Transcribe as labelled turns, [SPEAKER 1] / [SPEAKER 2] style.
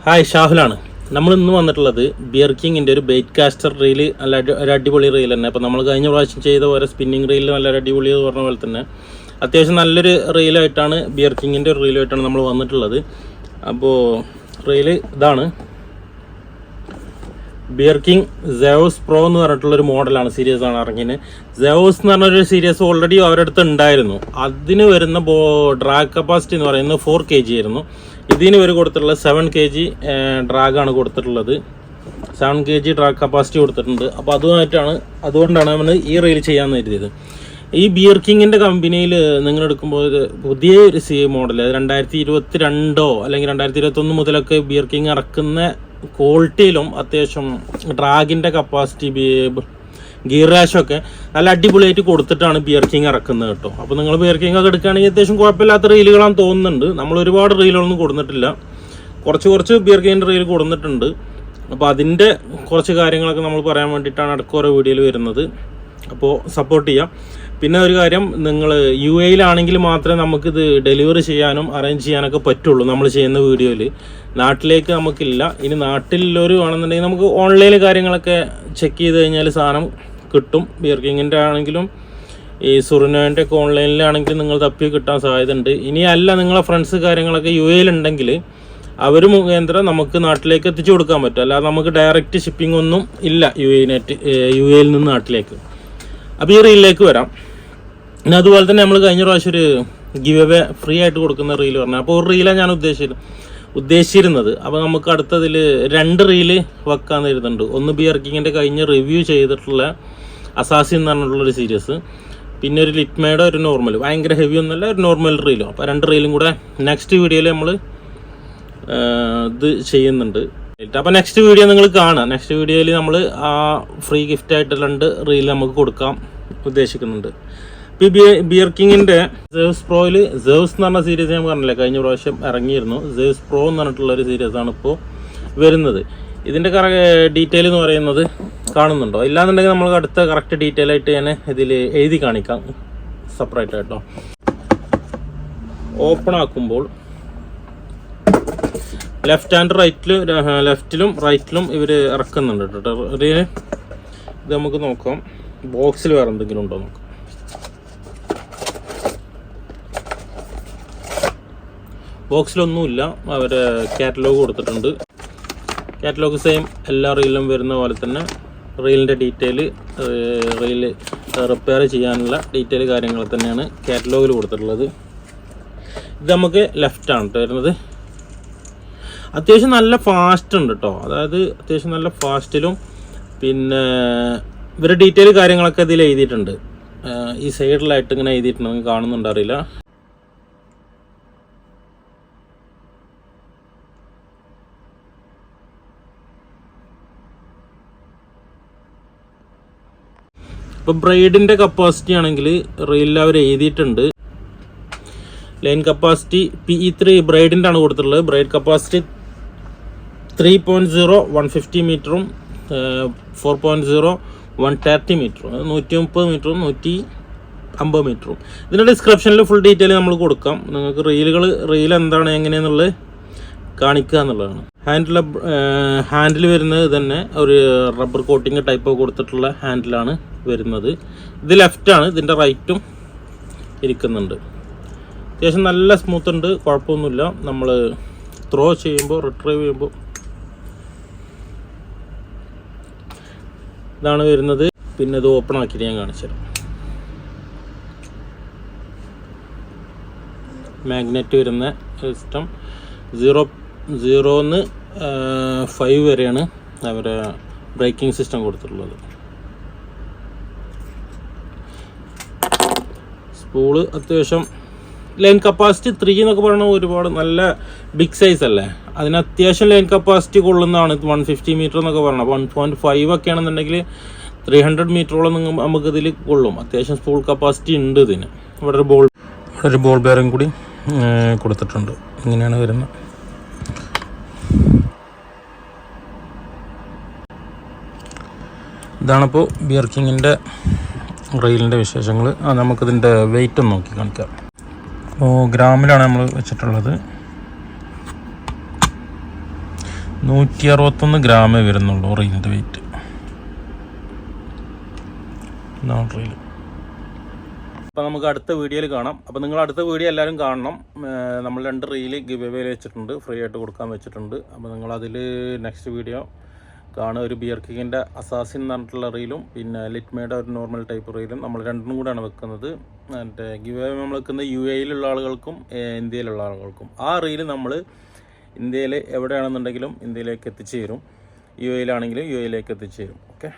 [SPEAKER 1] Hi, ഷാഹുലാണ്. നമ്മൾ ഇന്ന് വന്നിട്ടുള്ളത് ബിയർ കിങ്ങിൻ്റെ ഒരു ബെയ്റ്റ് കാസ്റ്റർ റീല്. നല്ല ഒരു അടിപൊളി റീൽ തന്നെ. അപ്പോൾ നമ്മൾ കഴിഞ്ഞ പ്രാവശ്യം ചെയ്ത പോലെ സ്പിന്നിങ് റീലിൽ നല്ലൊരു അടിപൊളി എന്ന് പറഞ്ഞ പോലെ തന്നെ അത്യാവശ്യം നല്ലൊരു റീലായിട്ടാണ് ബിയർ കിങ്ങിൻ്റെ ഒരു റീലായിട്ടാണ് നമ്മൾ വന്നിട്ടുള്ളത്. അപ്പോൾ റീല് ഇതാണ്. ബിയർ കിങ് സെയോസ് പ്രോ എന്ന് പറഞ്ഞിട്ടുള്ളൊരു മോഡലാണ്, സീരീസ് ആണ് ഇറങ്ങിയത്. സെയോസ് എന്ന് പറഞ്ഞൊരു സീരീസ് ഓൾറെഡി അവരുടെ അടുത്ത് ഉണ്ടായിരുന്നു. അതിന് വരുന്ന ഡ്രാഗ് കപ്പാസിറ്റി എന്ന് പറയുന്നത് 4 kg ആയിരുന്നു. ഇതിന് ഇവർ കൊടുത്തിട്ടുള്ളത് 7 kg ഡ്രാഗാണ് കൊടുത്തിട്ടുള്ളത്. 7 kg ഡ്രാഗ് കപ്പാസിറ്റി കൊടുത്തിട്ടുണ്ട്. അപ്പോൾ അതുകൊണ്ടാണ് നമ്മൾ ഈ റീൽ ചെയ്യാമെന്ന് കരുതിയത്. ഈ ബിയർ കിങ്ങിൻ്റെ കമ്പനിയിൽ നിങ്ങൾ എടുക്കുമ്പോൾ പുതിയ ഒരു മോഡൽ 2022 അല്ലെങ്കിൽ 2021 മുതലൊക്കെ ബിയർ കിങ് ഇറക്കുന്ന ക്വാളിറ്റിയിലും അത്യാവശ്യം ഡ്രാഗിൻ്റെ കപ്പാസിറ്റി ഗിയർ റാഷൊക്കെ നല്ല അടിപൊളിയായിട്ട് കൊടുത്തിട്ടാണ് ബിയർ കിങ് ഇറക്കുന്നത് കേട്ടോ. അപ്പോൾ നിങ്ങൾ ബിയർ കിങ് ഒക്കെ എടുക്കുകയാണെങ്കിൽ അത്യാവശ്യം കുഴപ്പമില്ലാത്ത റീലുകളാണ് തോന്നുന്നുണ്ട്. നമ്മൾ ഒരുപാട് റീലുകളൊന്നും കൊടുത്തിട്ടില്ല, കുറച്ച് ബിയർ കിങ്ങിൻ്റെ റീൽ കൊടുത്തിട്ടുണ്ട്. അപ്പോൾ അതിൻ്റെ കുറച്ച് കാര്യങ്ങളൊക്കെ നമ്മൾ പറയാൻ വേണ്ടിയിട്ടാണ് അടുത്ത ഓരോ വീഡിയോയിൽ വരുന്നത്. അപ്പോൾ സപ്പോർട്ട് ചെയ്യാം. പിന്നെ ഒരു കാര്യം, നിങ്ങൾ UAE-ലാണെങ്കിൽ മാത്രമേ നമുക്കിത് ഡെലിവറി ചെയ്യാനും അറേഞ്ച് ചെയ്യാനൊക്കെ പറ്റുള്ളൂ. നമ്മൾ ചെയ്യുന്ന വീഡിയോയിൽ നാട്ടിലേക്ക് നമുക്കില്ല. ഇനി നാട്ടിലുള്ളവർ ആണെന്നുണ്ടെങ്കിൽ നമുക്ക് ഓൺലൈനിൽ കാര്യങ്ങളൊക്കെ ചെക്ക് ചെയ്ത് കഴിഞ്ഞാൽ സാധനം കിട്ടും. ബിയർ കിങ്ങിൻ്റെ ആണെങ്കിലും ഈ സുറിനോൻ്റെ ഒക്കെ ഓൺലൈനിലാണെങ്കിലും നിങ്ങൾ തപ്പി കിട്ടാൻ സാധ്യതയുണ്ട്. ഇനി അല്ല നിങ്ങളെ ഫ്രണ്ട്സ് കാര്യങ്ങളൊക്കെ UAE-ലുണ്ടെങ്കിൽ അവർ മുഖേന്ദ്രം നമുക്ക് നാട്ടിലേക്ക് എത്തിച്ചു കൊടുക്കാൻ പറ്റും. അല്ലാതെ നമുക്ക് ഡയറക്റ്റ് ഷിപ്പിംഗ് ഒന്നും ഇല്ല UAE-ൽ നിന്ന് നാട്ടിലേക്ക്. അപ്പോൾ ഈ റീലിലേക്ക് വരാം. പിന്നെ അതുപോലെ തന്നെ നമ്മൾ കഴിഞ്ഞ പ്രാവശ്യം ഒരു ഗിവ് അവേ ഫ്രീ ആയിട്ട് കൊടുക്കുന്ന റീൽ പറഞ്ഞു. അപ്പോൾ ഒരു റീലാണ് ഞാൻ ഉദ്ദേശിച്ചിരുന്നത്. അപ്പോൾ നമുക്ക് അടുത്തതിൽ 2 റീല് വെക്കാമെന്ന് കരുതുന്നുണ്ട്. ഒന്ന് ബിയർ കിങ്ങിൻ്റെ കഴിഞ്ഞ റിവ്യൂ ചെയ്തിട്ടുള്ള അസാസിൻ എന്ന് പറഞ്ഞിട്ടുള്ളൊരു സീരീസ്, പിന്നെ ഒരു ലിറ്റ്മയുടെ ഒരു നോർമൽ, ഭയങ്കര ഹെവി ഒന്നുമല്ല, ഒരു നോർമൽ റീലും. അപ്പോൾ 2 റീലും കൂടെ നെക്സ്റ്റ് വീഡിയോയിൽ നമ്മൾ ഇത് ചെയ്യുന്നുണ്ട്. അപ്പോൾ നെക്സ്റ്റ് വീഡിയോ നിങ്ങൾ കാണാം. നെക്സ്റ്റ് വീഡിയോയിൽ നമ്മൾ ആ ഫ്രീ ഗിഫ്റ്റായിട്ട് 2 റീൽ നമുക്ക് കൊടുക്കാൻ ഉദ്ദേശിക്കുന്നുണ്ട്. ഇപ്പോൾ ബിയർ കിങ്ങിൻ്റെ സെയോസ് പ്രോയിൽ സെയോസ് എന്ന് പറഞ്ഞ സീരീസ് ഞാൻ പറഞ്ഞില്ല, കഴിഞ്ഞ പ്രാവശ്യം ഇറങ്ങിയിരുന്നു. സെയോസ് പ്രോ എന്ന് പറഞ്ഞിട്ടുള്ളൊരു സീരീസാണ് ഇപ്പോൾ വരുന്നത്. ഇതിൻ്റെ ഡീറ്റെയിൽ എന്ന് പറയുന്നത് കാണുന്നുണ്ടോ? ഇല്ലാന്നുണ്ടെങ്കിൽ നമ്മൾ അടുത്ത കറക്റ്റ് ഡീറ്റെയിൽ ആയിട്ട് ഞാൻ ഇതിൽ എഴുതി കാണിക്കാം സെപ്പറേറ്റ് ആയിട്ടോ. ഓപ്പൺ ആക്കുമ്പോൾ ലെഫ്റ്റിലും റൈറ്റിലും ഇവർ ഇറക്കുന്നുണ്ട് കേട്ടോ. ഇത് നമുക്ക് നോക്കാം, ബോക്സിൽ വേറെ എന്തെങ്കിലും ഉണ്ടോ നോക്കാം. ബോക്സിലൊന്നുമില്ല, അവർ കാറ്റലോഗ് കൊടുത്തിട്ടുണ്ട്. കാറ്റലോഗ് സെയിം എല്ലാ റീലിലും വരുന്ന പോലെ തന്നെ റീലിൻ്റെ ഡീറ്റെയിൽ, റീല് റിപ്പയർ ചെയ്യാനുള്ള ഡീറ്റെയിൽ കാര്യങ്ങൾ തന്നെയാണ് കാറ്റലോഗിൽ കൊടുത്തിട്ടുള്ളത്. ഇത് നമുക്ക് ലെഫ്റ്റാണ് കേട്ടോ വരുന്നത്. അത്യാവശ്യം നല്ല ഫാസ്റ്റ് ഉണ്ട് കേട്ടോ, അതായത് അത്യാവശ്യം നല്ല ഫാസ്റ്റിലും പിന്നെ ഇവരുടെ ഡീറ്റെയിൽ കാര്യങ്ങളൊക്കെ ഇതിൽ എഴുതിയിട്ടുണ്ട്. ഈ സൈഡിലായിട്ട് ഇങ്ങനെ എഴുതിയിട്ടുണ്ടെങ്കിൽ കാണുന്നുണ്ടറിയില്ല. ഇപ്പോൾ ബ്രൈഡിൻ്റെ കപ്പാസിറ്റി ആണെങ്കിൽ റീലിൽ അവർ എഴുതിയിട്ടുണ്ട്. ലൈൻ കപ്പാസിറ്റി PE3 ബ്രൈഡിൻ്റെ ആണ് കൊടുത്തിട്ടുള്ളത്. ബ്രൈഡ് കപ്പാസിറ്റി 3.0 150 മീറ്ററും 4.0 130 മീറ്ററും 130 മീറ്ററും 150 മീറ്ററും. ഇതിൻ്റെ ഡിസ്ക്രിപ്ഷനിൽ ഫുൾ ഡീറ്റെയിൽ നമ്മൾ കൊടുക്കാം. നിങ്ങൾക്ക് റീൽ എന്താണ് എങ്ങനെയാണെന്നുള്ളത് കാണിക്കുക എന്നുള്ളതാണ്. ഹാൻഡിൽ വരുന്നത് തന്നെ ഒരു റബ്ബർ കോട്ടിങ് ടൈപ്പ് കൊടുത്തിട്ടുള്ള ഹാൻഡിലാണ് വരുന്നത്. ഇത് ലെഫ്റ്റാണ്, ഇതിൻ്റെ റൈറ്റും ഇരിക്കുന്നുണ്ട്. അത്യാവശ്യം നല്ല സ്മൂത്ത് ഉണ്ട്, കുഴപ്പമൊന്നുമില്ല. നമ്മൾ ത്രോ ചെയ്യുമ്പോൾ റിട്രീവ് ചെയ്യുമ്പോൾ ഇതാണ് വരുന്നത്. പിന്നെ ഇത് ഓപ്പൺ ആക്കിയിട്ട് ഞാൻ കാണിച്ചുതരാം. മാഗ്നറ്റ് വരുന്ന സിസ്റ്റം 0 5 വരെയാണ് അവരെ ബ്രേക്കിംഗ് സിസ്റ്റം കൊടുത്തിട്ടുള്ളത്. സ്പൂള് അത്യാവശ്യം ലൈൻ കപ്പാസിറ്റി 3 എന്നൊക്കെ പറയുന്നത് ഒരുപാട് നല്ല ബിഗ് സൈസ് അല്ലേ, അതിന് അത്യാവശ്യം ലൈൻ കപ്പാസിറ്റി കൊള്ളുന്നതാണ്. 150 മീറ്റർ എന്നൊക്കെ പറയണം. 1.5 ഒക്കെ ആണെന്നുണ്ടെങ്കിൽ 300 മീറ്ററോളം നമുക്കിതിൽ കൊള്ളും. അത്യാവശ്യം സ്പൂൾ കപ്പാസിറ്റി ഉണ്ട് ഇതിന്. ഇവിടെ ഒരു ബോൾ ബെയറിംഗ് കൂടി കൊടുത്തിട്ടുണ്ട്. ഇങ്ങനെയാണ് വരുന്നത്. ഇതാണിപ്പോൾ ബിയർ കിങ്ങിൻ്റെ റീലിൻ്റെ വിശേഷങ്ങൾ. നമുക്കിതിൻ്റെ വെയിറ്റ് ഒന്ന് നോക്കി കാണിക്കാം. അപ്പോൾ ഗ്രാമിലാണ് നമ്മൾ വെച്ചിട്ടുള്ളത്. 161 ഗ്രാമേ വരുന്നുള്ളൂ റീലിൻ്റെ വെയിറ്റ്. റീൽ. അപ്പോൾ നമുക്ക് അടുത്ത വീഡിയോയിൽ കാണാം. അപ്പോൾ നിങ്ങൾ അടുത്ത വീഡിയോ എല്ലാവരും കാണണം. നമ്മൾ 2 റീല് ഗിവ് അവേ വെച്ചിട്ടുണ്ട്, ഫ്രീ ആയിട്ട് കൊടുക്കാൻ വെച്ചിട്ടുണ്ട്. അപ്പോൾ നിങ്ങളതിൽ നെക്സ്റ്റ് വീഡിയോ കാണുക. ഒരു ബിയർ കിങ്ങിൻ്റെ അസാസിൻ എന്ന് പറഞ്ഞിട്ടുള്ള റീലും പിന്നെ ലിറ്റ്മയുടെ ഒരു നോർമൽ ടൈപ്പ് റീലും നമ്മൾ രണ്ടും കൂടെയാണ് വെക്കുന്നത്. മറ്റേ ഗിവ് അവേ നമ്മൾ വെക്കുന്നത് UAE-യിലുള്ള ആളുകൾക്കും ഇന്ത്യയിലുള്ള ആളുകൾക്കും. ആ റീല് നമ്മൾ ഇന്ത്യയിൽ എവിടെയാണെന്നുണ്ടെങ്കിലും ഇന്ത്യയിലേക്ക് എത്തിച്ചു തരും. UAE-യിലാണെങ്കിലും UAE-യിലേക്ക് എത്തിച്ചു തരും. ഓക്കെ.